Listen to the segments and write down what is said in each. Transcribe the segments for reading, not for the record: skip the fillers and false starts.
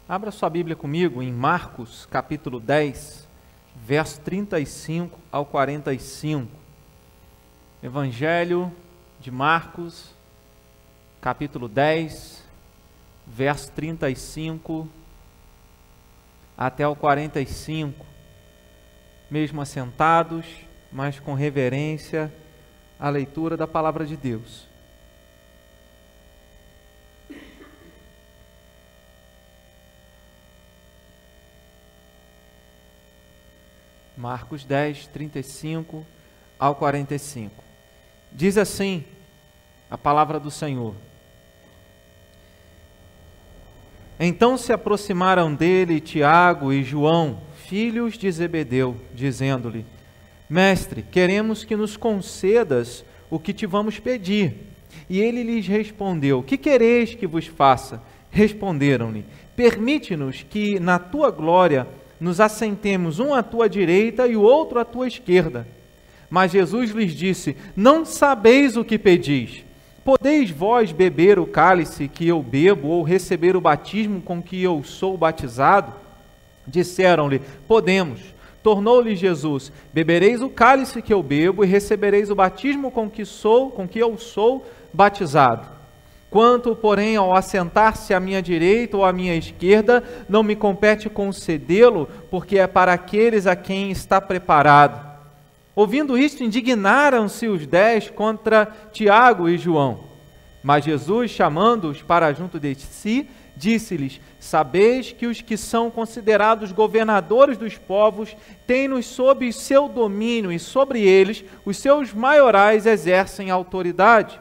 Abra sua Bíblia comigo em Marcos, capítulo 10, verso 35 ao 45. Evangelho de Marcos, capítulo 10, verso 35 até o 45. Mesmo assentados, mas com reverência, a leitura da palavra de Deus. Marcos 10, 35 ao 45. Diz assim a palavra do Senhor. Então se aproximaram dele Tiago e João, filhos de Zebedeu, dizendo-lhe: Mestre, queremos que nos concedas o que te vamos pedir. E ele lhes respondeu: Que quereis que vos faça? Responderam-lhe: Permite-nos que na tua glória nos assentemos um à tua direita e o outro à tua esquerda. Mas Jesus lhes disse: Não sabeis o que pedis. Podeis vós beber o cálice que eu bebo, ou receber o batismo com que eu sou batizado? Disseram-lhe: Podemos. Tornou-lhe Jesus: Bebereis o cálice que eu bebo e recebereis o batismo com que eu sou batizado. Quanto, porém, ao assentar-se à minha direita ou à minha esquerda, não me compete concedê-lo, porque é para aqueles a quem está preparado. Ouvindo isto, indignaram-se os 10 contra Tiago e João. Mas Jesus, chamando-os para junto de si, disse-lhes: Sabeis que os que são considerados governadores dos povos têm-nos sob seu domínio, e sobre eles os seus maiorais exercem autoridade.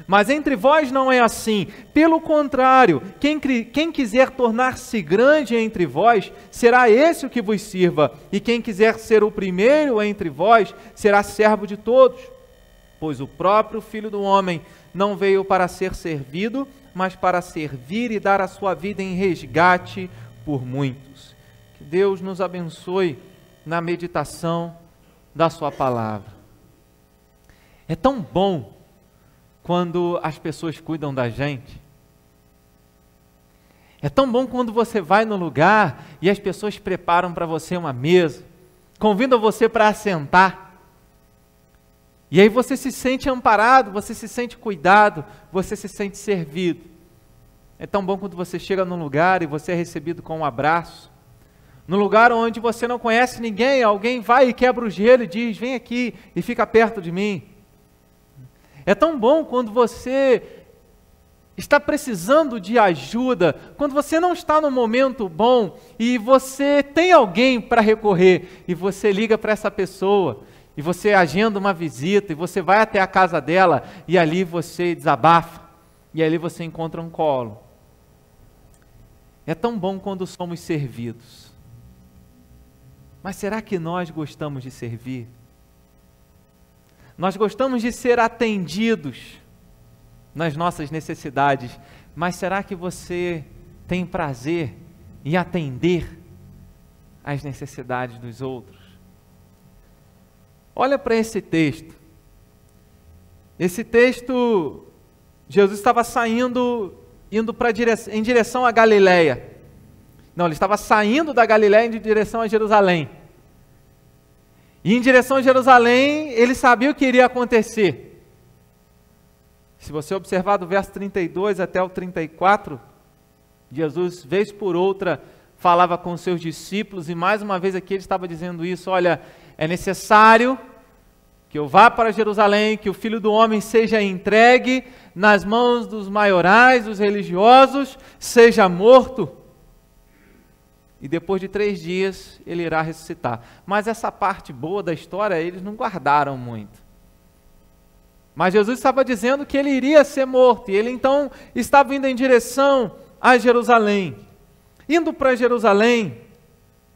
Mas entre vós não é assim. Pelo contrário, quem quiser tornar-se grande entre vós, será esse o que vos sirva. E quem quiser ser o primeiro entre vós, será servo de todos. Pois o próprio Filho do Homem não veio para ser servido, mas para servir e dar a sua vida em resgate por muitos. Que Deus nos abençoe na meditação da sua palavra. É tão bom quando as pessoas cuidam da gente. É tão bom quando você vai no lugar e as pessoas preparam para você uma mesa, convidam você para assentar. E aí você se sente amparado, você se sente cuidado, você se sente servido. É tão bom quando você chega num lugar e você é recebido com um abraço. No lugar onde você não conhece ninguém, alguém vai e quebra o gelo e diz: Vem aqui e fica perto de mim. É tão bom quando você está precisando de ajuda, quando você não está num momento bom e você tem alguém para recorrer e você liga para essa pessoa e você agenda uma visita e você vai até a casa dela e ali você desabafa e ali você encontra um colo. É tão bom quando somos servidos. Mas será que nós gostamos de servir? Nós gostamos de ser atendidos nas nossas necessidades, mas será que você tem prazer em atender às necessidades dos outros? Olha para esse texto. Esse texto, Jesus estava saindo, indo em direção a Galileia. Não, ele estava saindo da Galileia em direção a Jerusalém. E em direção a Jerusalém, ele sabia o que iria acontecer. Se você observar do verso 32 até o 34, Jesus, vez por outra, falava com os seus discípulos, e mais uma vez aqui ele estava dizendo isso: olha, é necessário que eu vá para Jerusalém, que o Filho do Homem seja entregue nas mãos dos maiorais, dos religiosos, seja morto. E depois de 3 dias ele irá ressuscitar. Mas essa parte boa da história eles não guardaram muito. Mas Jesus estava dizendo que ele iria ser morto. E ele então estava indo em direção a Jerusalém. Indo para Jerusalém,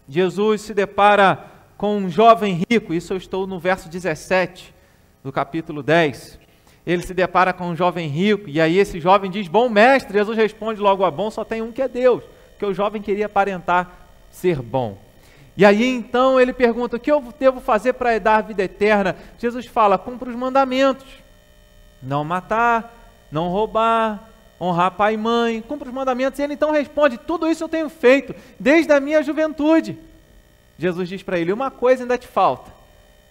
Jesus se depara com um jovem rico. Isso eu estou no verso 17 do capítulo 10. Ele se depara com um jovem rico. E aí esse jovem diz: Bom mestre. Jesus responde logo: a bom só tem um, que é Deus. Porque o jovem queria aparentar ser bom. E aí então ele pergunta: o que eu devo fazer para herdar a vida eterna? Jesus fala: cumpra os mandamentos. Não matar, não roubar, honrar pai e mãe, cumpre os mandamentos. E ele então responde, tudo isso eu tenho feito desde a minha juventude. Jesus diz para ele, uma coisa ainda te falta.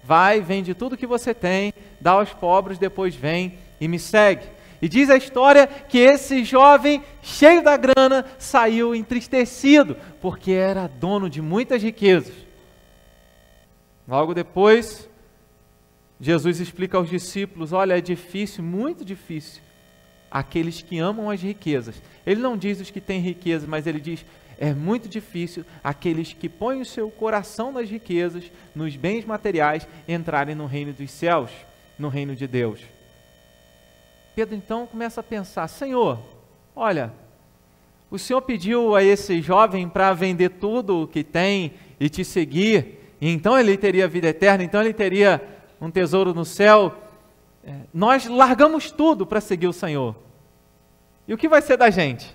Vai, vende tudo que você tem, dá aos pobres, depois vem e me segue. E diz a história que esse jovem, cheio da grana, saiu entristecido, porque era dono de muitas riquezas. Logo depois, Jesus explica aos discípulos, olha, é difícil, muito difícil, aqueles que amam as riquezas. Ele não diz os que têm riqueza, mas ele diz, é muito difícil aqueles que põem o seu coração nas riquezas, nos bens materiais, entrarem no reino dos céus, no reino de Deus. Pedro então começa a pensar, Senhor, olha, o Senhor pediu a esse jovem para vender tudo o que tem e te seguir, e então ele teria vida eterna, então ele teria um tesouro no céu. Nós largamos tudo para seguir o Senhor. E o que vai ser da gente?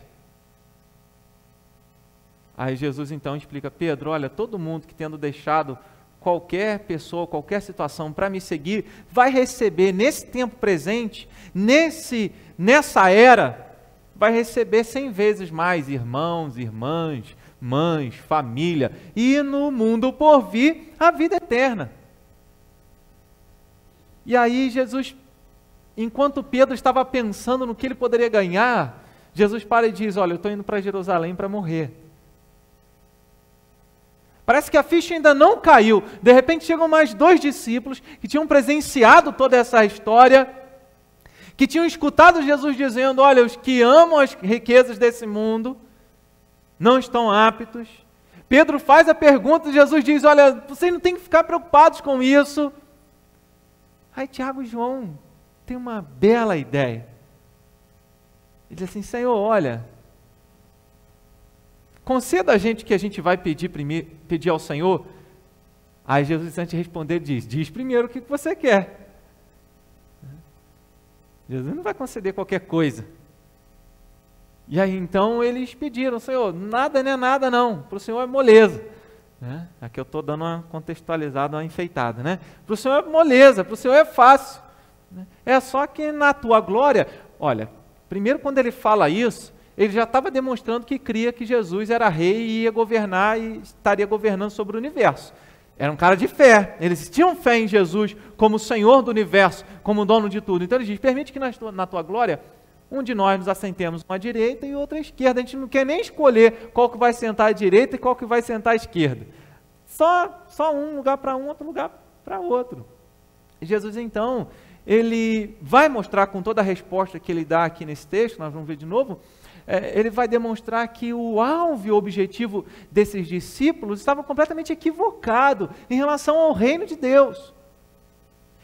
Aí Jesus então explica, Pedro, olha, todo mundo que tendo deixado qualquer pessoa, qualquer situação para me seguir, vai receber nesse tempo presente, nessa era, vai receber 100 vezes mais irmãos, irmãs, mães, família, e no mundo por vir a vida eterna. E aí Jesus, enquanto Pedro estava pensando no que ele poderia ganhar, Jesus para e diz, olha, eu estou indo para Jerusalém para morrer. Parece que a ficha ainda não caiu. De repente chegam mais 2 discípulos que tinham presenciado toda essa história, que tinham escutado Jesus dizendo, olha, os que amam as riquezas desse mundo não estão aptos. Pedro faz a pergunta e Jesus diz, olha, vocês não têm que ficar preocupados com isso. Aí Tiago e João têm uma bela ideia. Ele diz assim, Senhor, olha, conceda a gente que a gente vai pedir ao Senhor. Aí Jesus, antes de responder, diz primeiro o que você quer. Jesus não vai conceder qualquer coisa. E aí então eles pediram, Senhor, nada não é nada não, para o Senhor é moleza. Aqui eu estou dando uma contextualizada, uma enfeitada, né? Para o Senhor é moleza, para o Senhor é fácil. É só que na tua glória, olha, primeiro quando ele fala isso, ele já estava demonstrando que cria que Jesus era rei e ia governar e estaria governando sobre o universo. Era um cara de fé, eles tinham fé em Jesus como Senhor do universo, como dono de tudo. Então ele diz, permite que na tua glória, um de nós nos assentemos uma à direita e outra à esquerda. A gente não quer nem escolher qual que vai sentar à direita e qual que vai sentar à esquerda. Só um lugar para um, outro lugar para outro. E Jesus então, ele vai mostrar com toda a resposta que ele dá aqui nesse texto, nós vamos ver de novo, ele vai demonstrar que o alvo e o objetivo desses discípulos estava completamente equivocado em relação ao reino de Deus.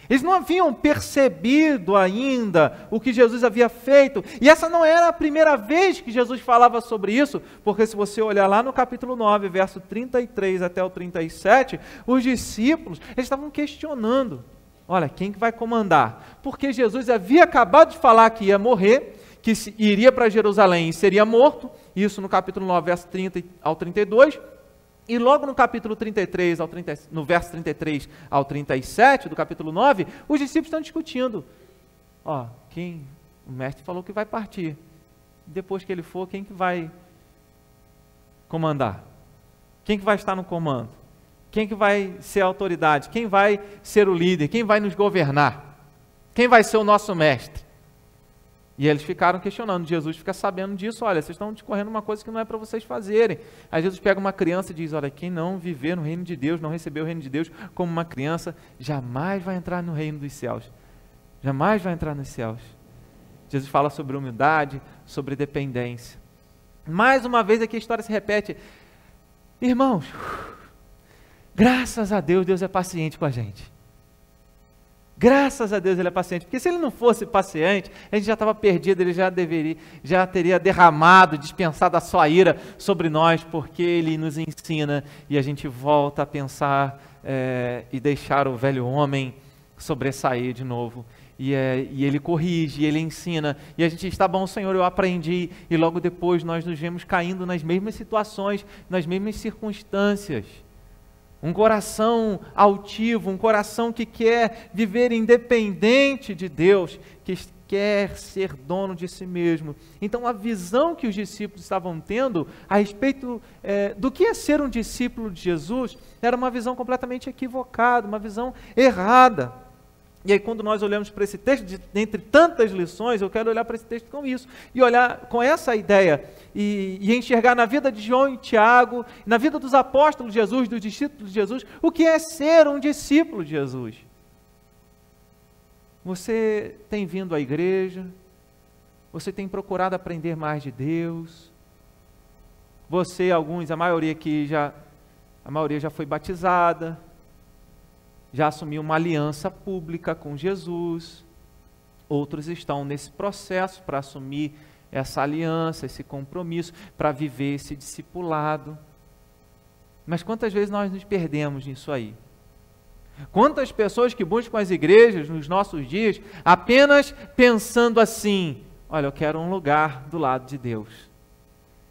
Eles não haviam percebido ainda o que Jesus havia feito, e essa não era a primeira vez que Jesus falava sobre isso, porque se você olhar lá no capítulo 9, verso 33 até o 37, os discípulos, eles estavam questionando, olha, quem que vai comandar? Porque Jesus havia acabado de falar que ia morrer, que iria para Jerusalém e seria morto, isso no capítulo 9, verso 30 ao 32, e logo no capítulo 33, no verso 33 ao 37 do capítulo 9, os discípulos estão discutindo, o mestre falou que vai partir, depois que ele for, quem que vai comandar? Quem que vai estar no comando? Quem que vai ser a autoridade? Quem vai ser o líder? Quem vai nos governar? Quem vai ser o nosso mestre? E eles ficaram questionando, Jesus fica sabendo disso, olha, vocês estão discorrendo uma coisa que não é para vocês fazerem. Aí Jesus pega uma criança e diz, olha, quem não viver no reino de Deus, não receber o reino de Deus como uma criança, jamais vai entrar no reino dos céus. Jamais vai entrar nos céus. Jesus fala sobre humildade, sobre dependência. Mais uma vez aqui a história se repete. Irmãos, graças a Deus, Deus é paciente com a gente. Graças a Deus ele é paciente, porque se ele não fosse paciente, a gente já estava perdido, ele já teria derramado, dispensado a sua ira sobre nós, porque ele nos ensina e a gente volta a pensar e deixar o velho homem sobressair de novo. E ele corrige, ele ensina, e a gente está bom, Senhor, eu aprendi, e logo depois nós nos vemos caindo nas mesmas situações, nas mesmas circunstâncias. Um coração altivo, um coração que quer viver independente de Deus, que quer ser dono de si mesmo. Então a visão que os discípulos estavam tendo a respeito do que é ser um discípulo de Jesus era uma visão completamente equivocada, uma visão errada. E aí quando nós olhamos para esse texto, entre tantas lições, eu quero olhar para esse texto com isso, e olhar com essa ideia, e enxergar na vida de João e Tiago, na vida dos apóstolos de Jesus, dos discípulos de Jesus, o que é ser um discípulo de Jesus. Você tem vindo à igreja, você tem procurado aprender mais de Deus, a maioria já foi batizada, já assumiu uma aliança pública com Jesus, outros estão nesse processo para assumir essa aliança, esse compromisso, para viver esse discipulado. Mas quantas vezes nós nos perdemos nisso aí? Quantas pessoas que buscam as igrejas nos nossos dias apenas pensando assim: olha, eu quero um lugar do lado de Deus,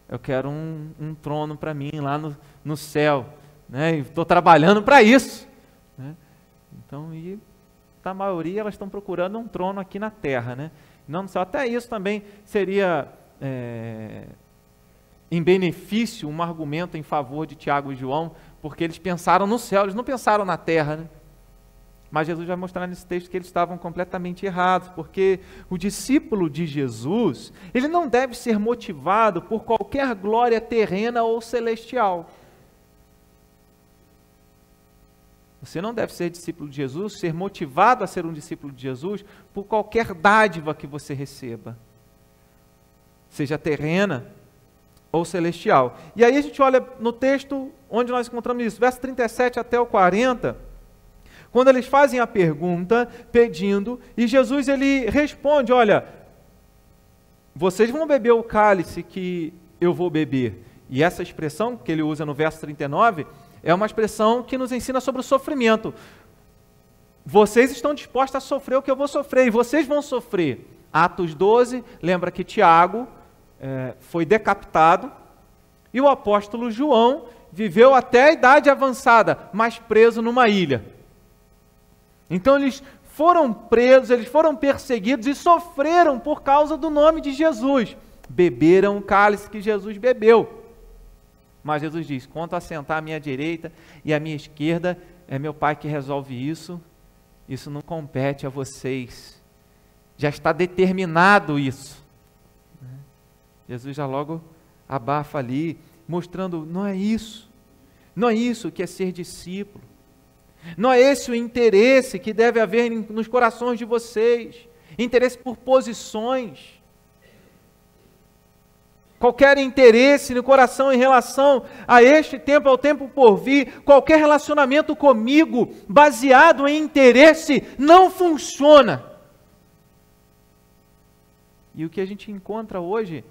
eu quero um trono para mim lá no céu, né? Estou trabalhando para isso, né? Então, e a maioria elas estão procurando um trono aqui na terra, né? Não no céu. Até isso também seria em benefício, um argumento em favor de Tiago e João, porque eles pensaram no céu, eles não pensaram na terra, né? Mas Jesus vai mostrar nesse texto que eles estavam completamente errados, porque o discípulo de Jesus, ele não deve ser motivado por qualquer glória terrena ou celestial. Você não deve ser discípulo de Jesus, ser motivado a ser um discípulo de Jesus por qualquer dádiva que você receba, seja terrena ou celestial. E aí a gente olha no texto onde nós encontramos isso, verso 37 até o 40, quando eles fazem a pergunta, pedindo, e Jesus ele responde: olha, vocês vão beber o cálice que eu vou beber. E essa expressão que ele usa no verso 39 é uma expressão que nos ensina sobre o sofrimento. Vocês estão dispostos a sofrer o que eu vou sofrer, e vocês vão sofrer. Atos 12, lembra que Tiago foi decapitado, e o apóstolo João viveu até a idade avançada, mas preso numa ilha. Então eles foram presos, eles foram perseguidos e sofreram por causa do nome de Jesus. Beberam o cálice que Jesus bebeu. Mas Jesus diz: quanto a sentar à minha direita e à minha esquerda, é meu Pai que resolve isso. Isso não compete a vocês. Já está determinado isso. Jesus já logo abafa ali, mostrando: não é isso. Não é isso que é ser discípulo. Não é esse o interesse que deve haver nos corações de vocês. Interesse por posições. Qualquer interesse no coração em relação a este tempo, ao tempo por vir, qualquer relacionamento comigo baseado em interesse não funciona. E o que a gente encontra hoje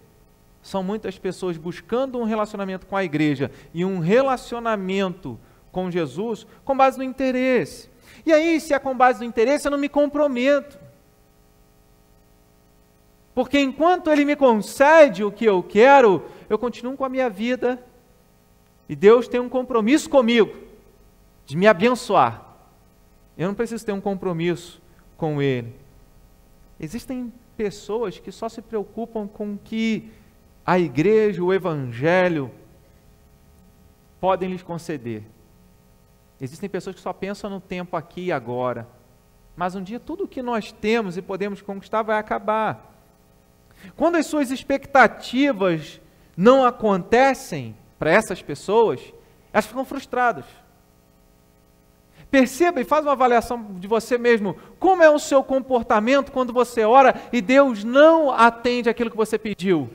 são muitas pessoas buscando um relacionamento com a igreja e um relacionamento com Jesus com base no interesse. E aí, se é com base no interesse, eu não me comprometo. Porque enquanto Ele me concede o que eu quero, eu continuo com a minha vida. E Deus tem um compromisso comigo, de me abençoar. Eu não preciso ter um compromisso com Ele. Existem pessoas que só se preocupam com que a igreja, o evangelho, podem lhes conceder. Existem pessoas que só pensam no tempo aqui e agora. Mas um dia tudo o que nós temos e podemos conquistar vai acabar. Quando as suas expectativas não acontecem para essas pessoas, elas ficam frustradas. Perceba e faz uma avaliação de você mesmo. Como é o seu comportamento quando você ora e Deus não atende aquilo que você pediu?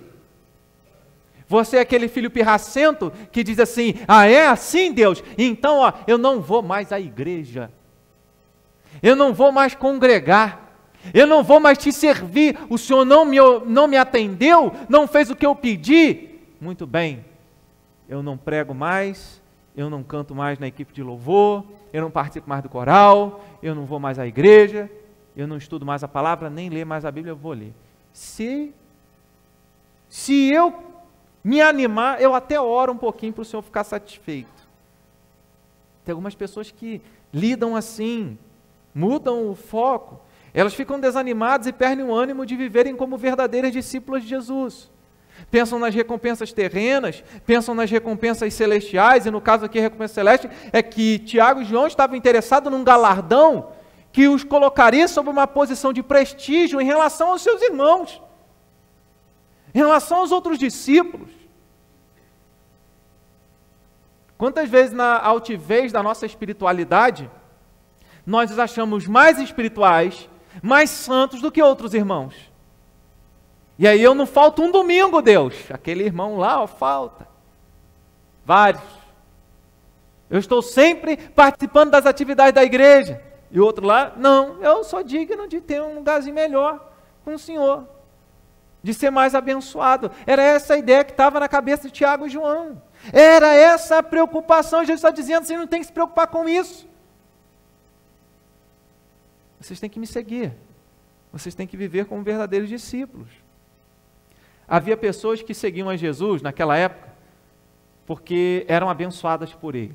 Você é aquele filho pirracento que diz assim: ah, é assim, Deus? Então, eu não vou mais à igreja. Eu não vou mais congregar. Eu não vou mais te servir. O Senhor não me atendeu, não fez o que eu pedi. Muito bem. Eu não prego mais, eu não canto mais na equipe de louvor, eu não participo mais do coral, eu não vou mais à igreja, eu não estudo mais a palavra, nem ler mais a Bíblia, eu vou ler. Se eu me animar, eu até oro um pouquinho para o Senhor ficar satisfeito. Tem algumas pessoas que lidam assim, mudam o foco. Elas ficam desanimadas e perdem o ânimo de viverem como verdadeiras discípulas de Jesus. Pensam nas recompensas terrenas, pensam nas recompensas celestiais, e no caso aqui a recompensa celeste é que Tiago e João estavam interessados num galardão que os colocaria sob uma posição de prestígio em relação aos seus irmãos, em relação aos outros discípulos. Quantas vezes na altivez da nossa espiritualidade, nós os achamos mais espirituais, mais santos do que outros irmãos? E aí eu não falto um domingo, Deus. Aquele irmão lá, ó, falta. Vários. Eu estou sempre participando das atividades da igreja. E o outro lá, não, eu sou digno de ter um lugarzinho melhor com o Senhor. De ser mais abençoado. Era essa a ideia que estava na cabeça de Tiago e João. Era essa a preocupação. Jesus está dizendo, você não tem que se preocupar com isso. Vocês têm que me seguir. Vocês têm que viver como verdadeiros discípulos. Havia pessoas que seguiam a Jesus naquela época porque eram abençoadas por ele.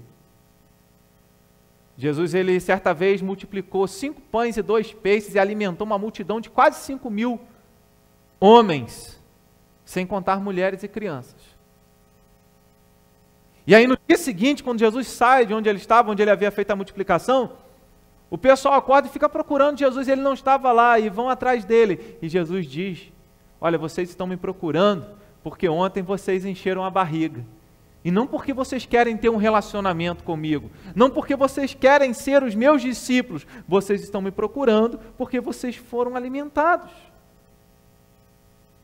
Jesus, ele certa vez multiplicou 5 pães e 2 peixes e alimentou uma multidão de quase 5.000 homens, sem contar mulheres e crianças. E aí no dia seguinte, quando Jesus sai de onde ele estava, onde ele havia feito a multiplicação, o pessoal acorda e fica procurando Jesus, e ele não estava lá, e vão atrás dele. E Jesus diz, olha, vocês estão me procurando porque ontem vocês encheram a barriga. E não porque vocês querem ter um relacionamento comigo, não porque vocês querem ser os meus discípulos, vocês estão me procurando porque vocês foram alimentados.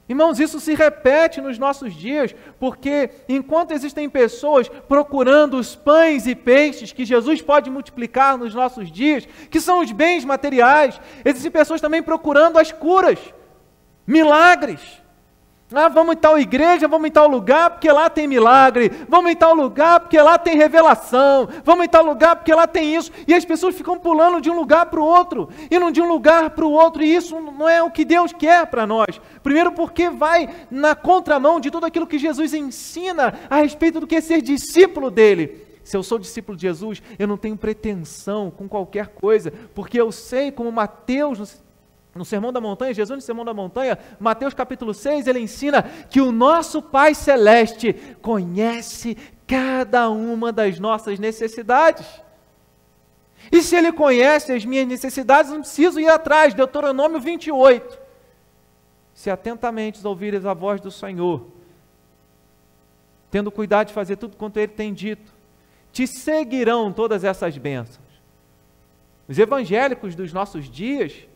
Irmãos, isso se repete nos nossos dias, porque enquanto existem pessoas procurando os pães e peixes que Jesus pode multiplicar nos nossos dias, que são os bens materiais, existem pessoas também procurando as curas, milagres. Ah, vamos em tal igreja, vamos em tal lugar porque lá tem milagre, vamos em tal lugar porque lá tem revelação, vamos em tal lugar porque lá tem isso, e as pessoas ficam pulando de um lugar para o outro, indo de um lugar para o outro, e isso não é o que Deus quer para nós. Primeiro porque vai na contramão de tudo aquilo que Jesus ensina a respeito do que é ser discípulo dele. Se eu sou discípulo de Jesus, eu não tenho pretensão com qualquer coisa, porque eu sei, como Mateus, no Sermão da Montanha, Jesus no Sermão da Montanha, Mateus capítulo 6, ele ensina que o nosso Pai Celeste conhece cada uma das nossas necessidades. E se Ele conhece as minhas necessidades, não preciso ir atrás. Deuteronômio 28. Se atentamente ouvires a voz do Senhor, tendo cuidado de fazer tudo quanto Ele tem dito, te seguirão todas essas bênçãos. Os evangélicos dos nossos dias,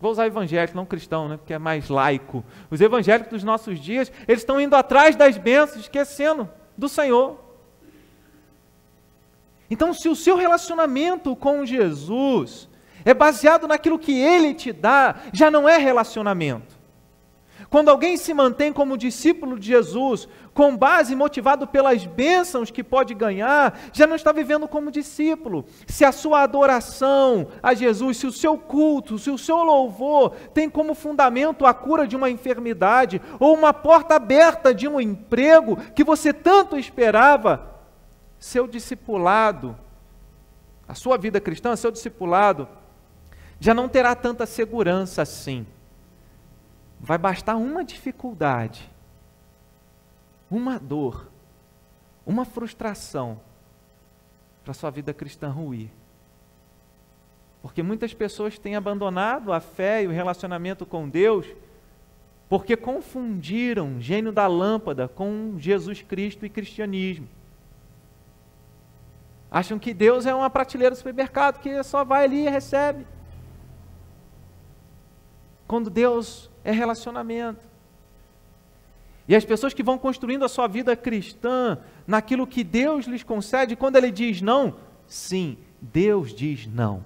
vou usar evangélico, não cristão, né, porque é mais laico. Os evangélicos dos nossos dias, eles estão indo atrás das bênçãos, esquecendo do Senhor. Então, se o seu relacionamento com Jesus é baseado naquilo que Ele te dá, já não é relacionamento. Quando alguém se mantém como discípulo de Jesus, com base motivado pelas bênçãos que pode ganhar, já não está vivendo como discípulo. Se a sua adoração a Jesus, se o seu culto, se o seu louvor tem como fundamento a cura de uma enfermidade, ou uma porta aberta de um emprego que você tanto esperava, seu discipulado, a sua vida cristã, seu discipulado, já não terá tanta segurança assim. Vai bastar uma dificuldade, uma dor, uma frustração para a sua vida cristã ruir. Porque muitas pessoas têm abandonado a fé e o relacionamento com Deus porque confundiram gênio da lâmpada com Jesus Cristo e cristianismo. Acham que Deus é uma prateleira do supermercado que só vai ali e recebe. Quando Deus é relacionamento. E as pessoas que vão construindo a sua vida cristã naquilo que Deus lhes concede, quando Ele diz não, sim, Deus diz não.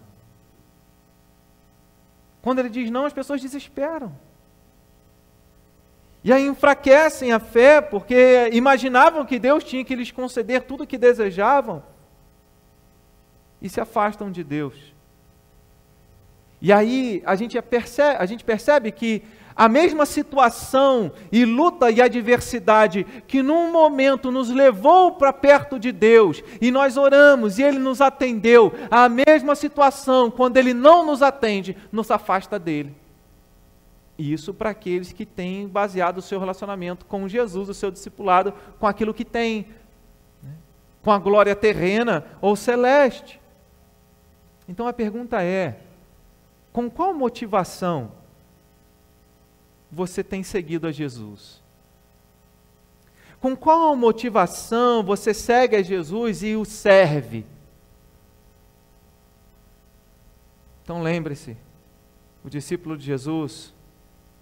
Quando Ele diz não, as pessoas desesperam. E aí enfraquecem a fé, porque imaginavam que Deus tinha que lhes conceder tudo o que desejavam, e se afastam de Deus. E aí a gente percebe que A mesma situação e luta e adversidade que num momento nos levou para perto de Deus e nós oramos e Ele nos atendeu, a mesma situação, quando Ele não nos atende, nos afasta dEle. E isso para aqueles que têm baseado o seu relacionamento com Jesus, o seu discipulado, com aquilo que tem, com a glória terrena ou celeste. Então a pergunta é, com qual motivação você tem seguido a Jesus? Com qual motivação você segue a Jesus e o serve? Então lembre-se, o discípulo de Jesus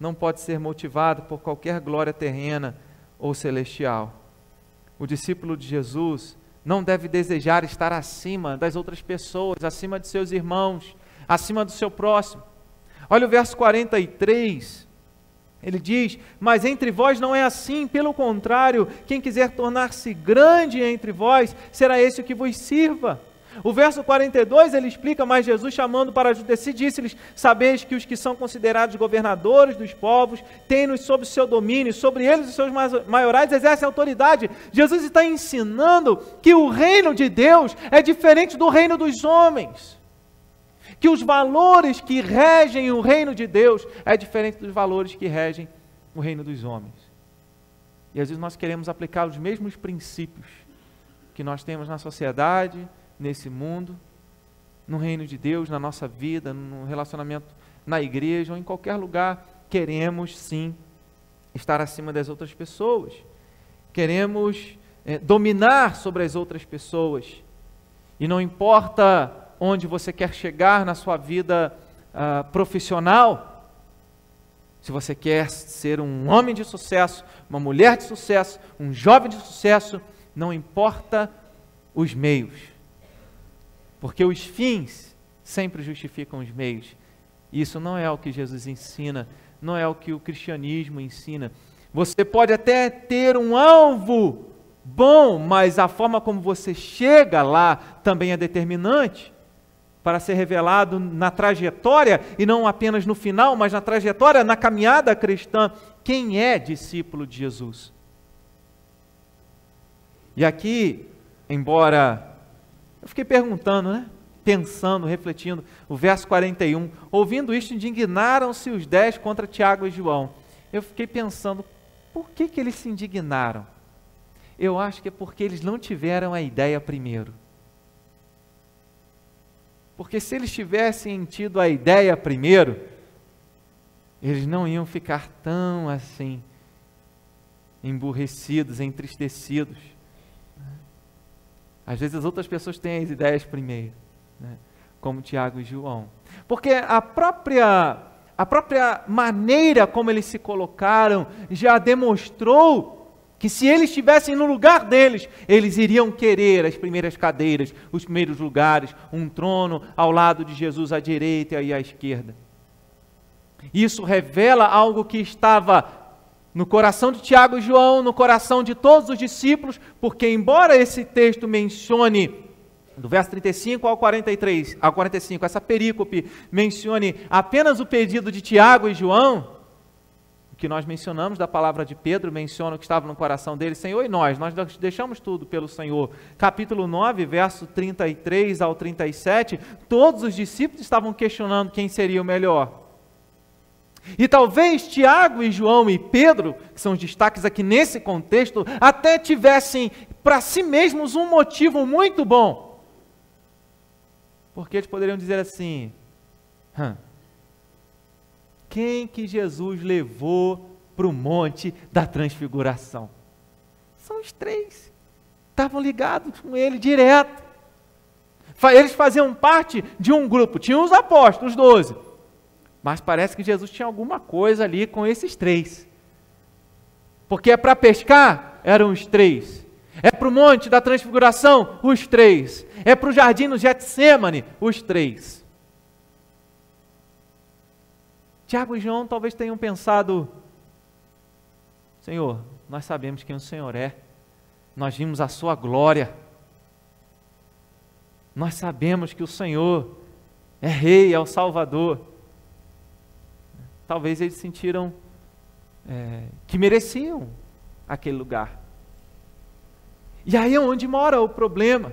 não pode ser motivado por qualquer glória terrena ou celestial. O discípulo de Jesus não deve desejar estar acima das outras pessoas, acima de seus irmãos, acima do seu próximo. Olha o verso 43, ele diz, mas entre vós não é assim, pelo contrário, quem quiser tornar-se grande entre vós, será esse o que vos sirva. O verso 42, ele explica, mas Jesus chamando para si, disse-lhes, sabeis que os que são considerados governadores dos povos, têm-nos sob seu domínio, sobre eles os seus maiorais exercem autoridade. Jesus está ensinando que o reino de Deus é diferente do reino dos homens. Que os valores que regem o reino de Deus é diferente dos valores que regem o reino dos homens. E às vezes nós queremos aplicar os mesmos princípios que nós temos na sociedade, nesse mundo, no reino de Deus, na nossa vida, no relacionamento na igreja ou em qualquer lugar. Queremos sim estar acima das outras pessoas. Queremos dominar sobre as outras pessoas. E não importa onde você quer chegar na sua vida profissional, se você quer ser um homem de sucesso, uma mulher de sucesso, um jovem de sucesso, não importa os meios, porque os fins sempre justificam os meios. Isso não é o que Jesus ensina, não é o que o cristianismo ensina. Você pode até ter um alvo bom, mas a forma como você chega lá também é determinante para ser revelado na trajetória, e não apenas no final, mas na trajetória, na caminhada cristã. Quem é discípulo de Jesus? E aqui, embora eu fiquei perguntando, pensando, refletindo, o verso 41, ouvindo isto, indignaram-se os 10 contra Tiago e João. Eu fiquei pensando, por que eles se indignaram? Eu acho que é porque eles não tiveram a ideia primeiro. Porque se eles tivessem tido a ideia primeiro, eles não iam ficar tão assim, emburrecidos, entristecidos. Às vezes as outras pessoas têm as ideias primeiro, como Tiago e João. Porque a própria maneira como eles se colocaram já demonstrou que se eles estivessem no lugar deles, eles iriam querer as primeiras cadeiras, os primeiros lugares, um trono ao lado de Jesus à direita e à esquerda. Isso revela algo que estava no coração de Tiago e João, no coração de todos os discípulos, porque embora esse texto mencione, do verso 35 ao 45, essa perícope mencione apenas o pedido de Tiago e João, que nós mencionamos da palavra de Pedro, menciona o que estava no coração dele, Senhor, e nós deixamos tudo pelo Senhor. Capítulo 9, verso 33 ao 37, todos os discípulos estavam questionando quem seria o melhor. E talvez Tiago e João e Pedro, que são os destaques aqui nesse contexto, até tivessem para si mesmos um motivo muito bom. Porque eles poderiam dizer assim, quem que Jesus levou para o monte da transfiguração? São os 3. Estavam ligados com ele direto. Eles faziam parte de um grupo. Tinham os apóstolos, os 12. Mas parece que Jesus tinha alguma coisa ali com esses 3. Porque é para pescar, eram os 3. É para o monte da transfiguração, os 3. É para o jardim no Getsêmani, os 3. Tiago e João talvez tenham pensado, Senhor, nós sabemos quem o Senhor é, nós vimos a sua glória, nós sabemos que o Senhor é Rei, é o Salvador. talvez eles sentiram que mereciam aquele lugar. E aí é onde mora o problema.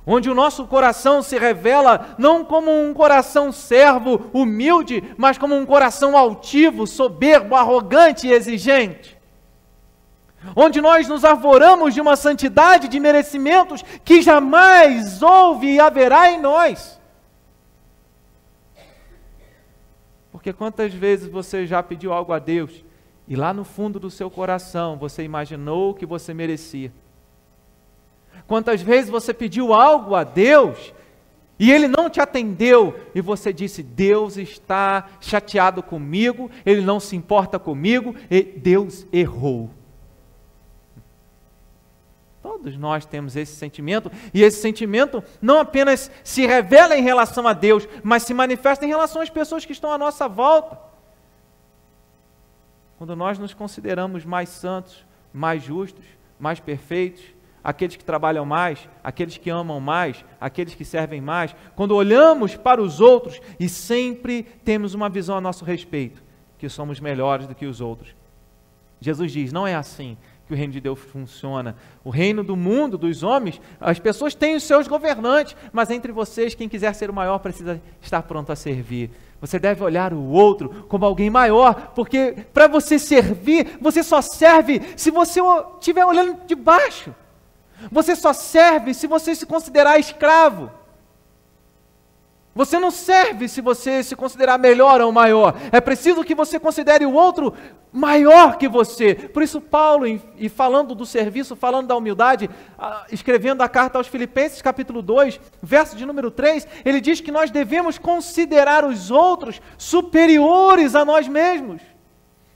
Onde o nosso coração se revela não como um coração servo, humilde, mas como um coração altivo, soberbo, arrogante e exigente. Onde nós nos arvoramos de uma santidade, de merecimentos que jamais houve e haverá em nós. Porque quantas vezes você já pediu algo a Deus e lá no fundo do seu coração você imaginou que você merecia? Quantas vezes você pediu algo a Deus e Ele não te atendeu e você disse: Deus está chateado comigo, Ele não se importa comigo, e Deus errou. Todos nós temos esse sentimento, e esse sentimento não apenas se revela em relação a Deus, mas se manifesta em relação às pessoas que estão à nossa volta. Quando nós nos consideramos mais santos, mais justos, mais perfeitos, aqueles que trabalham mais, aqueles que amam mais, aqueles que servem mais, quando olhamos para os outros e sempre temos uma visão a nosso respeito, que somos melhores do que os outros. Jesus diz: não é assim que o reino de Deus funciona. O reino do mundo, dos homens, as pessoas têm os seus governantes, mas entre vocês, quem quiser ser o maior precisa estar pronto a servir. Você deve olhar o outro como alguém maior, porque para você servir, você só serve se você estiver olhando de baixo. Você só serve se você se considerar escravo. Você não serve se você se considerar melhor ou maior. É preciso que você considere o outro maior que você. Por isso Paulo, e falando do serviço, falando da humildade, escrevendo a carta aos Filipenses, capítulo 2, verso de número 3, ele diz que nós devemos considerar os outros superiores a nós mesmos.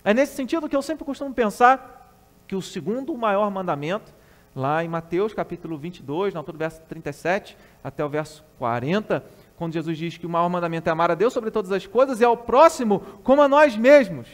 É nesse sentido que eu sempre costumo pensar que o segundo maior mandamento, lá em Mateus capítulo 22, na altura do verso 37 até o verso 40, quando Jesus diz que o maior mandamento é amar a Deus sobre todas as coisas e ao próximo como a nós mesmos.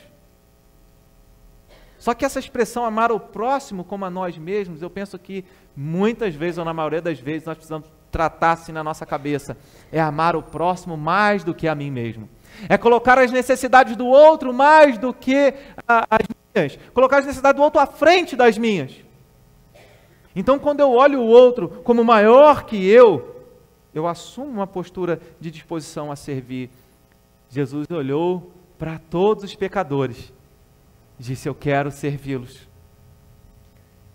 Só que essa expressão amar o próximo como a nós mesmos, eu penso que muitas vezes, ou na maioria das vezes, nós precisamos tratar assim na nossa cabeça. É amar o próximo mais do que a mim mesmo. É colocar as necessidades do outro mais do que as minhas. Colocar as necessidades do outro à frente das minhas. Então, quando eu olho o outro como maior que eu assumo uma postura de disposição a servir. Jesus olhou para todos os pecadores e disse: eu quero servi-los.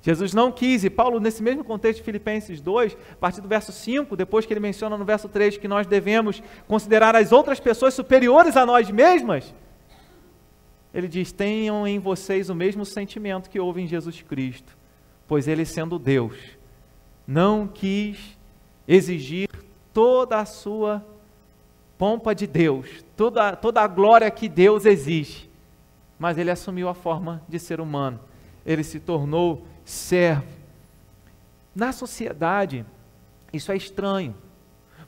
Jesus não quis, e Paulo, nesse mesmo contexto de Filipenses 2, a partir do verso 5, depois que ele menciona no verso 3 que nós devemos considerar as outras pessoas superiores a nós mesmas, ele diz: tenham em vocês o mesmo sentimento que houve em Jesus Cristo, pois ele, sendo Deus, não quis exigir toda a sua pompa de Deus, toda a glória que Deus exige, mas ele assumiu a forma de ser humano, ele se tornou servo. Na sociedade, isso é estranho,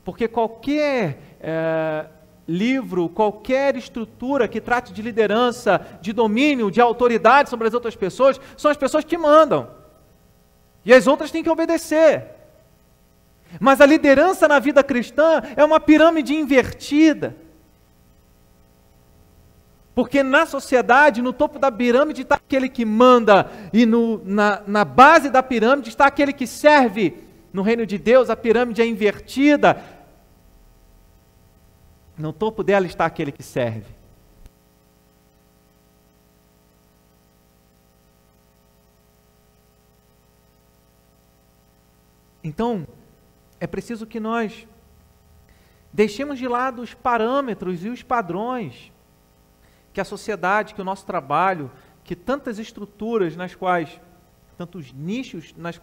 porque qualquer livro, qualquer estrutura que trate de liderança, de domínio, de autoridade sobre as outras pessoas, são as pessoas que mandam, e as outras têm que obedecer. Mas a liderança na vida cristã é uma pirâmide invertida. Porque na sociedade, no topo da pirâmide está aquele que manda, e na base da pirâmide está aquele que serve. No reino de Deus, a pirâmide é invertida. No topo dela está aquele que serve. Então, é preciso que nós deixemos de lado os parâmetros e os padrões que a sociedade, que o nosso trabalho, que tantas estruturas nas quais, tantos nichos nos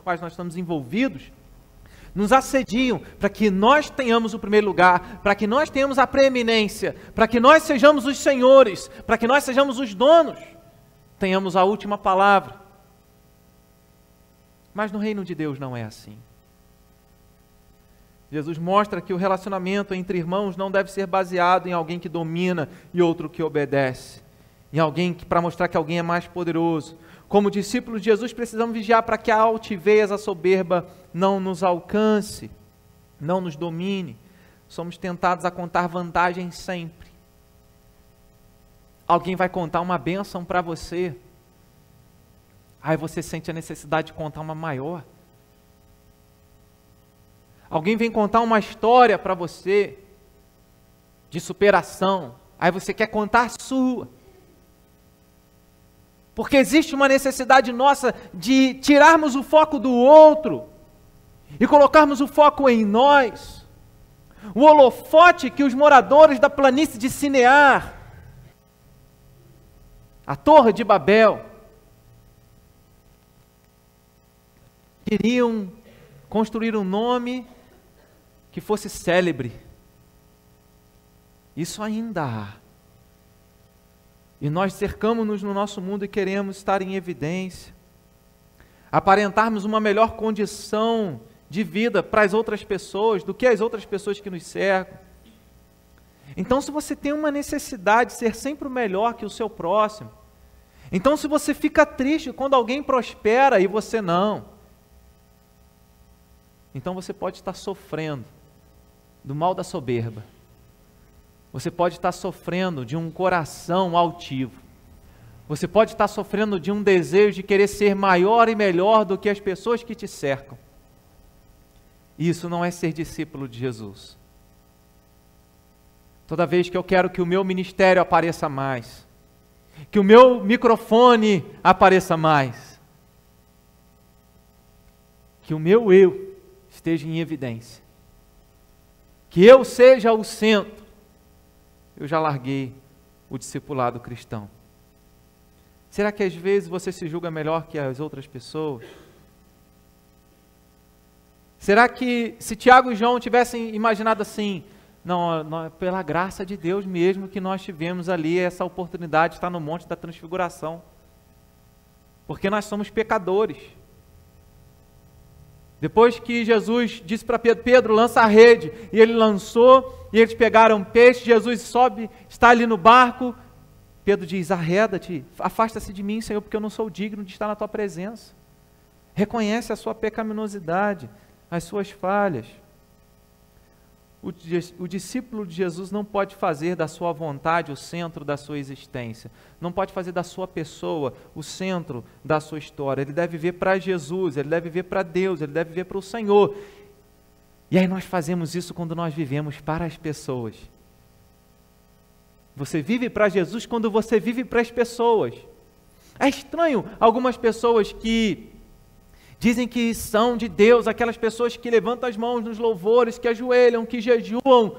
quais nós estamos envolvidos, nos assediam para que nós tenhamos o primeiro lugar, para que nós tenhamos a preeminência, para que nós sejamos os senhores, para que nós sejamos os donos, tenhamos a última palavra. Mas no reino de Deus não é assim. Jesus mostra que o relacionamento entre irmãos não deve ser baseado em alguém que domina e outro que obedece, em alguém para mostrar que alguém é mais poderoso. Como discípulos de Jesus, precisamos vigiar para que a altivez, a soberba não nos alcance, não nos domine. Somos tentados a contar vantagem sempre. alguém vai contar uma bênção para você, aí você sente a necessidade de contar uma maior. Alguém vem contar uma história para você de superação, aí você quer contar a sua. Porque existe uma necessidade nossa de tirarmos o foco do outro e colocarmos o foco em nós. O holofote que os moradores da planície de Sinear, a Torre de Babel, queriam construir um nome que fosse célebre. Isso ainda há. E nós cercamos-nos no nosso mundo e queremos estar em evidência, aparentarmos uma melhor condição de vida para as outras pessoas, do que as outras pessoas que nos cercam. Então, se você tem uma necessidade de ser sempre o melhor que o seu próximo, então se você fica triste quando alguém prospera e você não, então você pode estar sofrendo do mal da soberba. Você pode estar sofrendo de um coração altivo. Você pode estar sofrendo de um desejo de querer ser maior e melhor do que as pessoas que te cercam. Isso não é ser discípulo de Jesus. Toda vez que eu quero que o meu ministério apareça mais, que o meu microfone apareça mais, que o meu eu esteja em evidência, que eu seja o centro, eu já larguei o discipulado cristão. Será que às vezes você se julga melhor que as outras pessoas? Será que se Tiago e João tivessem imaginado assim, não, pela graça de Deus mesmo que nós tivemos ali essa oportunidade de estar no Monte da Transfiguração, porque nós somos pecadores. Depois que Jesus disse para Pedro, Pedro, lança a rede, e ele lançou, e eles pegaram peixe, Jesus sobe, está ali no barco, Pedro diz, arreda-te, afasta-se de mim, Senhor, porque eu não sou digno de estar na tua presença. Reconhece a sua pecaminosidade, as suas falhas. O discípulo de Jesus não pode fazer da sua vontade o centro da sua existência. Não pode fazer da sua pessoa o centro da sua história. Ele deve viver para Jesus, ele deve viver para Deus, ele deve viver para o Senhor. E aí nós fazemos isso quando nós vivemos para as pessoas. Você vive para Jesus quando você vive para as pessoas. É estranho algumas pessoas que dizem que são de Deus, aquelas pessoas que levantam as mãos nos louvores, que ajoelham, que jejuam,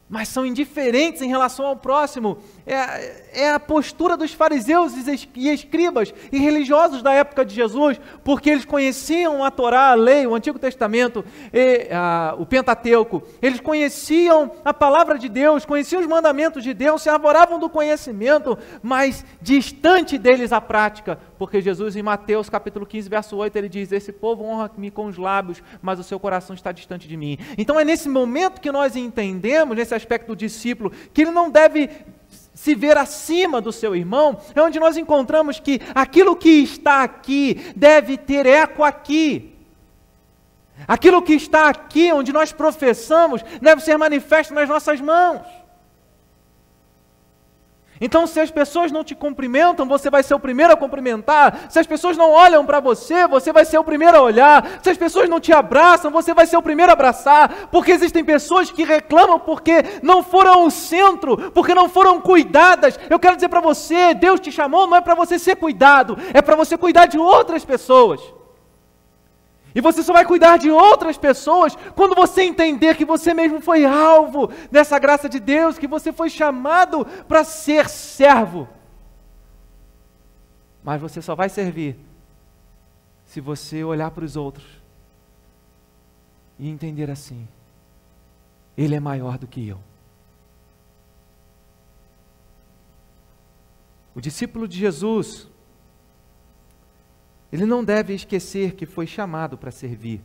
mas são indiferentes em relação ao próximo. É a postura dos fariseus e escribas e religiosos da época de Jesus, porque eles conheciam a Torá, a lei, o Antigo Testamento, o Pentateuco. Eles conheciam a palavra de Deus, conheciam os mandamentos de Deus, se arvoravam do conhecimento, mas distante deles a prática, porque Jesus em Mateus capítulo 15, verso 8, ele diz, esse povo honra-me com os lábios, mas o seu coração está distante de mim. Então é nesse momento que nós entendemos, nesse aspecto do discípulo, que ele não deve se ver acima do seu irmão, é onde nós encontramos que aquilo que está aqui deve ter eco aqui. Aquilo que está aqui, onde nós professamos, deve ser manifesto nas nossas mãos. Então, se as pessoas não te cumprimentam, você vai ser o primeiro a cumprimentar. Se as pessoas não olham para você, você vai ser o primeiro a olhar. Se as pessoas não te abraçam, você vai ser o primeiro a abraçar. Porque existem pessoas que reclamam porque não foram o centro, porque não foram cuidadas. Eu quero dizer para você, Deus te chamou não é para você ser cuidado, é para você cuidar de outras pessoas. E você só vai cuidar de outras pessoas quando você entender que você mesmo foi alvo dessa graça de Deus, que você foi chamado para ser servo. Mas você só vai servir se você olhar para os outros e entender assim, ele é maior do que eu. O discípulo de Jesus, ele não deve esquecer que foi chamado para servir.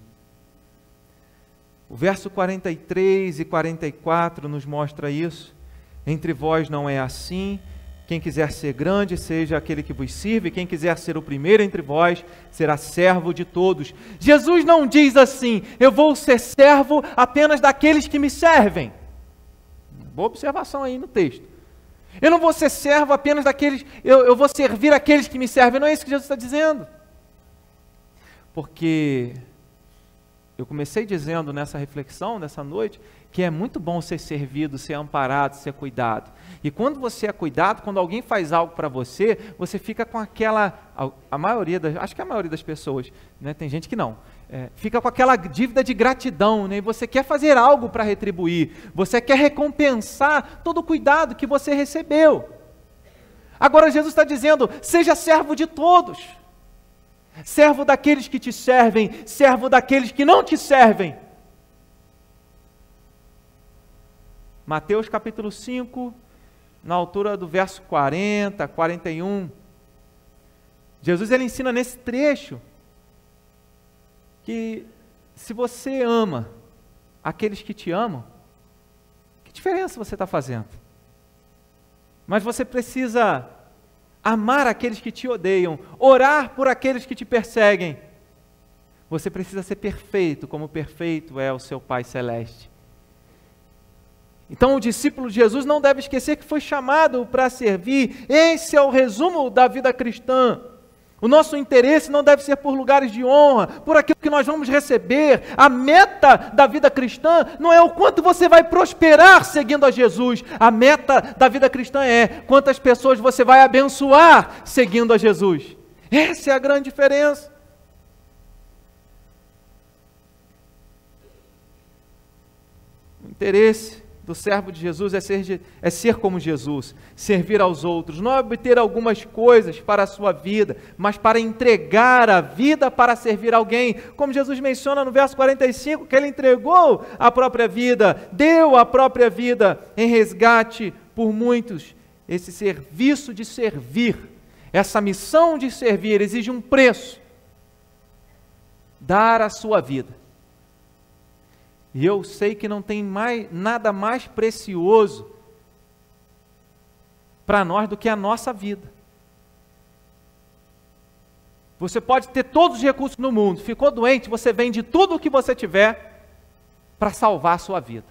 O verso 43 e 44 nos mostra isso. Entre vós não é assim. Quem quiser ser grande, seja aquele que vos sirve. Quem quiser ser o primeiro entre vós, será servo de todos. Jesus não diz assim, eu vou ser servo apenas daqueles que me servem. Boa observação aí no texto. Eu não vou ser servo apenas daqueles, eu vou servir aqueles que me servem. Não é isso que Jesus está dizendo. Porque eu comecei dizendo nessa reflexão, nessa noite, que é muito bom ser servido, ser amparado, ser cuidado. E quando você é cuidado, quando alguém faz algo para você, você fica com aquela, acho que a maioria das pessoas, né, tem gente que não, fica com aquela dívida de gratidão, né, e você quer fazer algo para retribuir, você quer recompensar todo o cuidado que você recebeu. Agora Jesus está dizendo, seja servo de todos, servo daqueles que te servem, servo daqueles que não te servem. Mateus capítulo 5, na altura do verso 40, 41, Jesus ele ensina nesse trecho que se você ama aqueles que te amam, que diferença você está fazendo? Mas você precisa amar aqueles que te odeiam, orar por aqueles que te perseguem. Você precisa ser perfeito, como perfeito é o seu Pai Celeste. Então o discípulo de Jesus não deve esquecer que foi chamado para servir. Esse é o resumo da vida cristã. O nosso interesse não deve ser por lugares de honra, por aquilo que nós vamos receber. A meta da vida cristã não é o quanto você vai prosperar seguindo a Jesus. A meta da vida cristã é quantas pessoas você vai abençoar seguindo a Jesus. Essa é a grande diferença. O interesse do servo de Jesus é ser como Jesus, servir aos outros, não obter algumas coisas para a sua vida, mas para entregar a vida para servir alguém, como Jesus menciona no verso 45, que ele entregou a própria vida, deu a própria vida em resgate por muitos. Esse serviço de servir, essa missão de servir exige um preço, dar a sua vida. E eu sei que não tem nada mais precioso para nós do que a nossa vida. Você pode ter todos os recursos no mundo, ficou doente, você vende tudo o que você tiver para salvar a sua vida.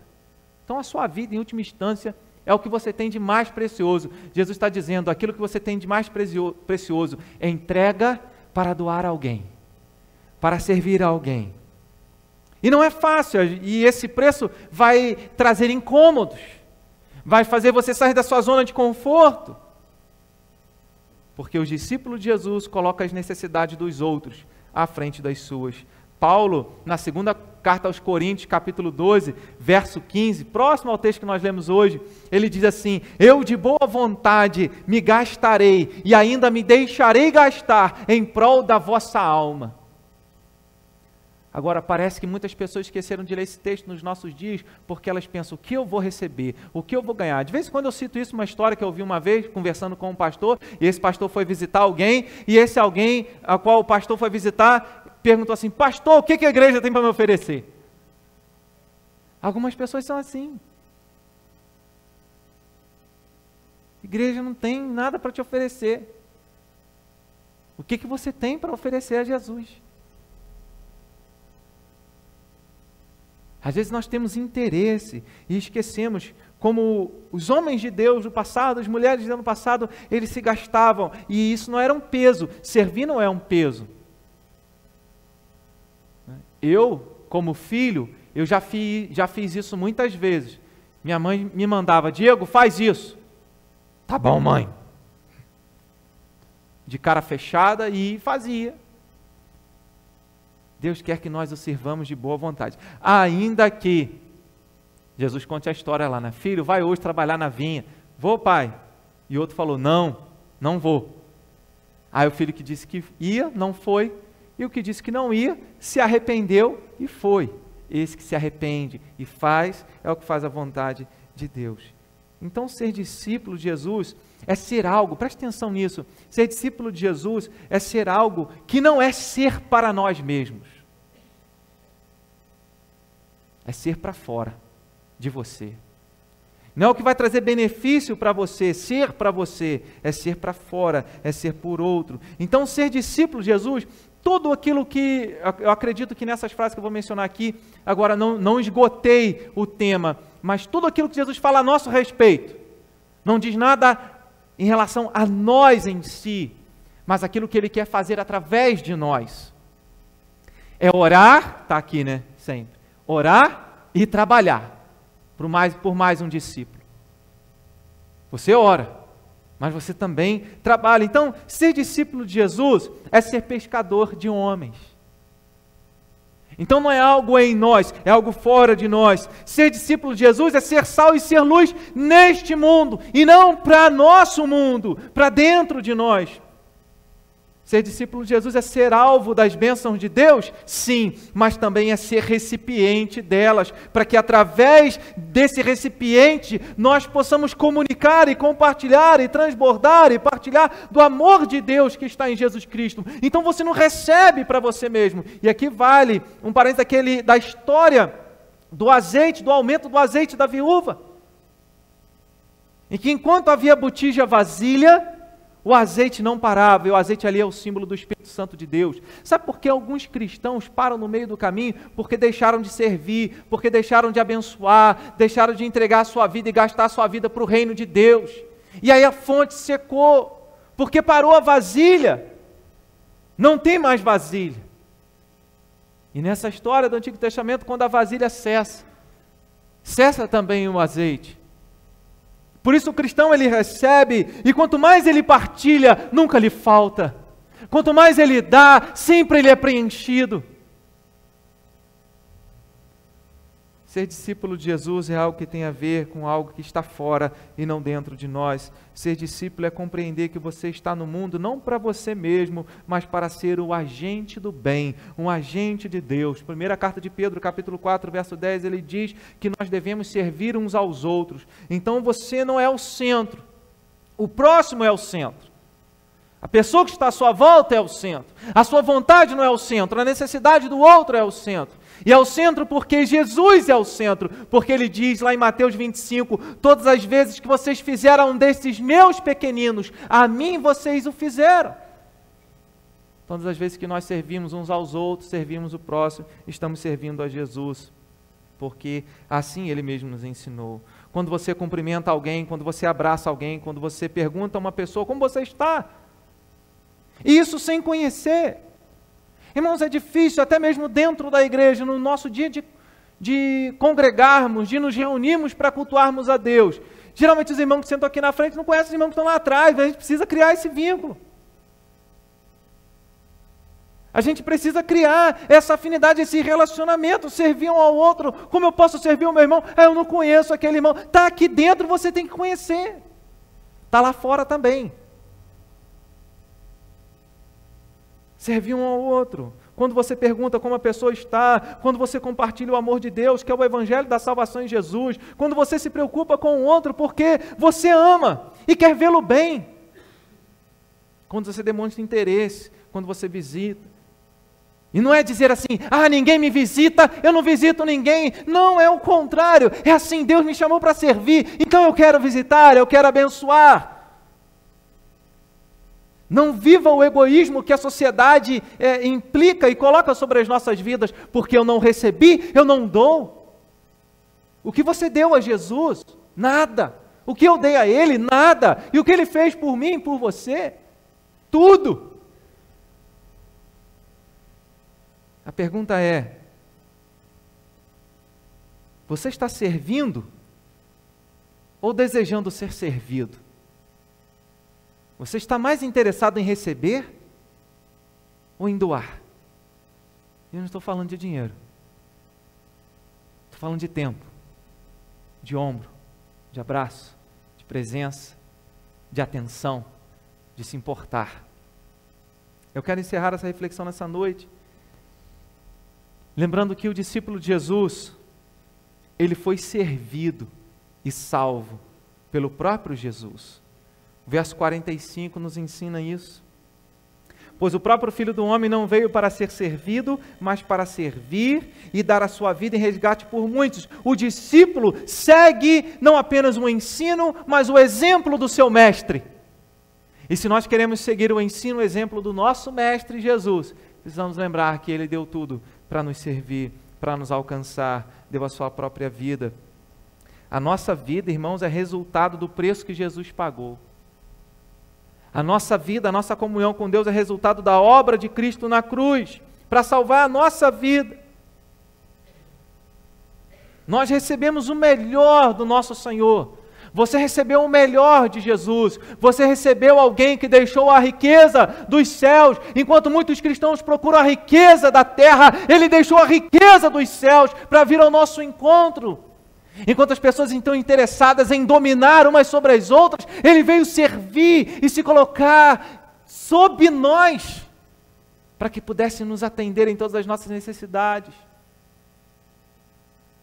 Então a sua vida, em última instância, é o que você tem de mais precioso. Jesus está dizendo, aquilo que você tem de mais precioso é entrega para doar a alguém, para servir a alguém. E não é fácil, e esse preço vai trazer incômodos, vai fazer você sair da sua zona de conforto, porque os discípulos de Jesus colocam as necessidades dos outros à frente das suas. Paulo, na segunda carta aos Coríntios, capítulo 12, verso 15, próximo ao texto que nós lemos hoje, ele diz assim, eu de boa vontade me gastarei, e ainda me deixarei gastar em prol da vossa alma. Agora, parece que muitas pessoas esqueceram de ler esse texto nos nossos dias, porque elas pensam, o que eu vou receber? O que eu vou ganhar? De vez em quando eu cito isso, uma história que eu ouvi uma vez, conversando com um pastor, e esse pastor foi visitar alguém, e esse alguém, a qual o pastor foi visitar, perguntou assim, pastor, o que a igreja tem para me oferecer? Algumas pessoas são assim. Igreja não tem nada para te oferecer. O que você tem para oferecer a Jesus? Às vezes nós temos interesse e esquecemos como os homens de Deus do passado, as mulheres de Deus no passado, eles se gastavam e isso não era um peso, servir não é um peso. Eu, como filho, eu já fiz isso muitas vezes. Minha mãe me mandava, Diego, faz isso. Tá bom, mãe. De cara fechada e fazia. Deus quer que nós o sirvamos de boa vontade. Ainda que, Jesus conte a história lá, né? Filho, vai hoje trabalhar na vinha. Vou, pai. E outro falou, não vou. Aí o filho que disse que ia, não foi. E o que disse que não ia, se arrependeu e foi. Esse que se arrepende e faz, é o que faz a vontade de Deus. Então, ser discípulo de Jesus é ser algo, preste atenção nisso, ser discípulo de Jesus é ser algo que não é ser para nós mesmos. É ser para fora de você. Não é o que vai trazer benefício para você, ser para você, é ser para fora, é ser por outro. Então, ser discípulo de Jesus, tudo aquilo que, eu acredito que nessas frases que eu vou mencionar aqui, agora não esgotei o tema, mas tudo aquilo que Jesus fala a nosso respeito, Não diz nada em relação a nós em si, mas aquilo que Ele quer fazer através de nós. É orar, está aqui, né? Sempre. Orar e trabalhar por mais um discípulo. Você ora, mas você também trabalha. Então, ser discípulo de Jesus é ser pescador de homens. Então não é algo em nós, é algo fora de nós. Ser discípulo de Jesus é ser sal e ser luz neste mundo, e não para nosso mundo, para dentro de nós. Ser discípulo de Jesus é ser alvo das bênçãos de Deus? Sim, mas também é ser recipiente delas, para que através desse recipiente nós possamos comunicar e compartilhar e transbordar e partilhar do amor de Deus que está em Jesus Cristo. Então você não recebe para você mesmo. E aqui vale um parênteses da história do azeite, do aumento do azeite da viúva. Em que enquanto havia botija vasilha, o azeite não parava, e o azeite ali é o símbolo do Espírito Santo de Deus. Sabe por que alguns cristãos param no meio do caminho? Porque deixaram de servir, porque deixaram de abençoar, deixaram de entregar a sua vida e gastar a sua vida para o reino de Deus. E aí a fonte secou, porque parou a vasilha. Não tem mais vasilha. E nessa história do Antigo Testamento, quando a vasilha cessa, cessa também o azeite. Por isso o cristão ele recebe, e quanto mais ele partilha, nunca lhe falta. Quanto mais ele dá, sempre ele é preenchido. Ser discípulo de Jesus é algo que tem a ver com algo que está fora e não dentro de nós. Ser discípulo é compreender que você está no mundo não para você mesmo, mas para ser o agente do bem, um agente de Deus. Primeira carta de Pedro, capítulo 4, verso 10, ele diz que nós devemos servir uns aos outros. Então você não é o centro, o próximo é o centro. A pessoa que está à sua volta é o centro. A sua vontade não é o centro, a necessidade do outro é o centro. E é o centro porque Jesus é o centro, porque Ele diz lá em Mateus 25, todas as vezes que vocês fizeram um desses meus pequeninos, a mim vocês o fizeram. Todas as vezes que nós servimos uns aos outros, servimos o próximo, estamos servindo a Jesus, porque assim Ele mesmo nos ensinou. Quando você cumprimenta alguém, quando você abraça alguém, quando você pergunta a uma pessoa como você está, e isso sem conhecer. Irmãos, é difícil, até mesmo dentro da igreja, no nosso dia de congregarmos, de nos reunirmos para cultuarmos a Deus. Geralmente os irmãos que sentam aqui na frente não conhecem os irmãos que estão lá atrás, mas a gente precisa criar esse vínculo. A gente precisa criar essa afinidade, esse relacionamento, servir um ao outro. Como eu posso servir o meu irmão? Eu não conheço aquele irmão. Está aqui dentro, você tem que conhecer. Está lá fora também. Servir um ao outro. Quando você pergunta como a pessoa está, quando você compartilha o amor de Deus, que é o evangelho da salvação em Jesus, quando você se preocupa com o outro porque você ama e quer vê-lo bem, quando você demonstra interesse, quando você visita. E não é dizer assim, ninguém me visita, eu não visito ninguém. Não, é o contrário, é assim, Deus me chamou para servir, então eu quero visitar, eu quero abençoar. Não viva o egoísmo que a sociedade implica e coloca sobre as nossas vidas, porque eu não recebi, eu não dou. O que você deu a Jesus? Nada. O que eu dei a Ele? Nada. E o que Ele fez por mim e por você? Tudo. A pergunta é, você está servindo ou desejando ser servido? Você está mais interessado em receber ou em doar? Eu não estou falando de dinheiro. Estou falando de tempo, de ombro, de abraço, de presença, de atenção, de se importar. Eu quero encerrar essa reflexão nessa noite, lembrando que o discípulo de Jesus, ele foi servido e salvo pelo próprio Jesus. O verso 45 nos ensina isso. Pois o próprio Filho do Homem não veio para ser servido, mas para servir e dar a sua vida em resgate por muitos. O discípulo segue não apenas o ensino, mas o exemplo do seu mestre. E se nós queremos seguir o ensino, o exemplo do nosso mestre Jesus, precisamos lembrar que Ele deu tudo para nos servir, para nos alcançar, deu a sua própria vida. A nossa vida, irmãos, é resultado do preço que Jesus pagou. A nossa vida, a nossa comunhão com Deus é resultado da obra de Cristo na cruz, para salvar a nossa vida. Nós recebemos o melhor do nosso Senhor. Você recebeu o melhor de Jesus. Você recebeu alguém que deixou a riqueza dos céus. Enquanto muitos cristãos procuram a riqueza da terra, Ele deixou a riqueza dos céus para vir ao nosso encontro. Enquanto as pessoas estão interessadas em dominar umas sobre as outras, Ele veio servir e se colocar sob nós, para que pudesse nos atender em todas as nossas necessidades.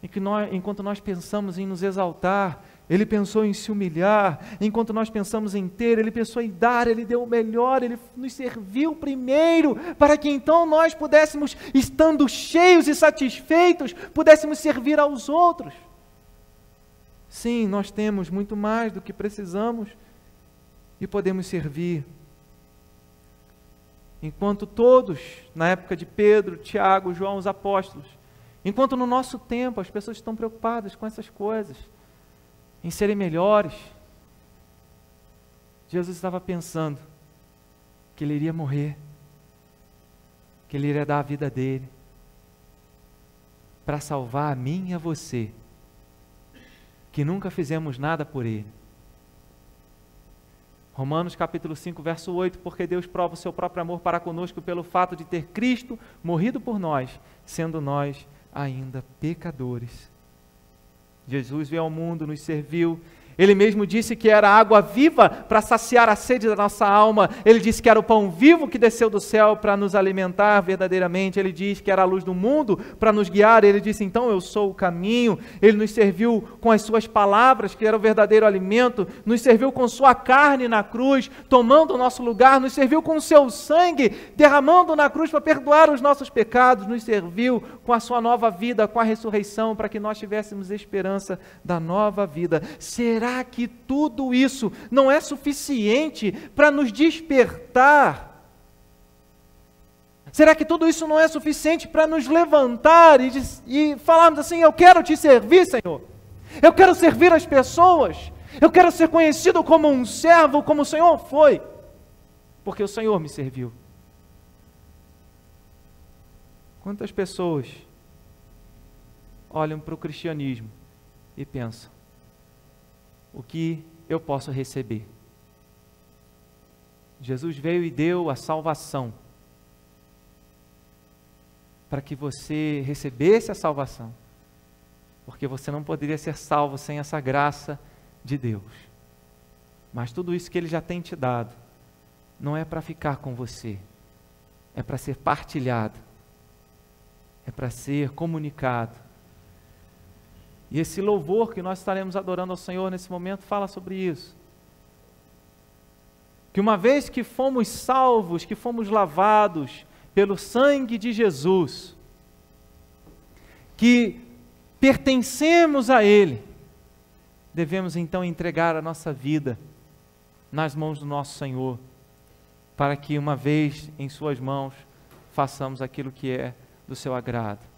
E que enquanto nós pensamos em nos exaltar, Ele pensou em se humilhar. Enquanto nós pensamos em ter, Ele pensou em dar. Ele deu o melhor, Ele nos serviu primeiro, para que então nós pudéssemos, estando cheios e satisfeitos, pudéssemos servir aos outros. Sim, nós temos muito mais do que precisamos e podemos servir. Enquanto todos, na época de Pedro, Tiago, João, os apóstolos, enquanto no nosso tempo as pessoas estão preocupadas com essas coisas, em serem melhores, Jesus estava pensando que Ele iria morrer, que Ele iria dar a vida dele, para salvar a mim e a você, que nunca fizemos nada por Ele. Romanos capítulo 5, verso 8, porque Deus prova o seu próprio amor para conosco pelo fato de ter Cristo morrido por nós, sendo nós ainda pecadores. Jesus veio ao mundo, nos serviu. Ele mesmo disse que era água viva para saciar a sede da nossa alma. Ele disse que era o pão vivo que desceu do céu para nos alimentar verdadeiramente. Ele disse que era a luz do mundo para nos guiar. Ele disse, então, eu sou o caminho. Ele nos serviu com as suas palavras, que era o verdadeiro alimento. Nos serviu com sua carne na cruz, tomando o nosso lugar. Nos serviu com o seu sangue, derramando na cruz para perdoar os nossos pecados. Nos serviu com a sua nova vida, com a ressurreição, para que nós tivéssemos esperança da nova vida. Será que tudo isso não é suficiente para nos despertar? Será que tudo isso não é suficiente para nos levantar e falarmos assim, eu quero te servir, Senhor. Eu quero servir as pessoas. Eu quero ser conhecido como um servo, como o Senhor foi. Porque o Senhor me serviu. Quantas pessoas olham para o cristianismo e pensam, o que eu posso receber? Jesus veio e deu a salvação para que você recebesse a salvação, porque você não poderia ser salvo sem essa graça de Deus. Mas tudo isso que Ele já tem te dado não é para ficar com você, é para ser partilhado, é para ser comunicado. E esse louvor que nós estaremos adorando ao Senhor nesse momento fala sobre isso. Que uma vez que fomos salvos, que fomos lavados pelo sangue de Jesus, que pertencemos a Ele, devemos então entregar a nossa vida nas mãos do nosso Senhor, para que uma vez em suas mãos façamos aquilo que é do seu agrado.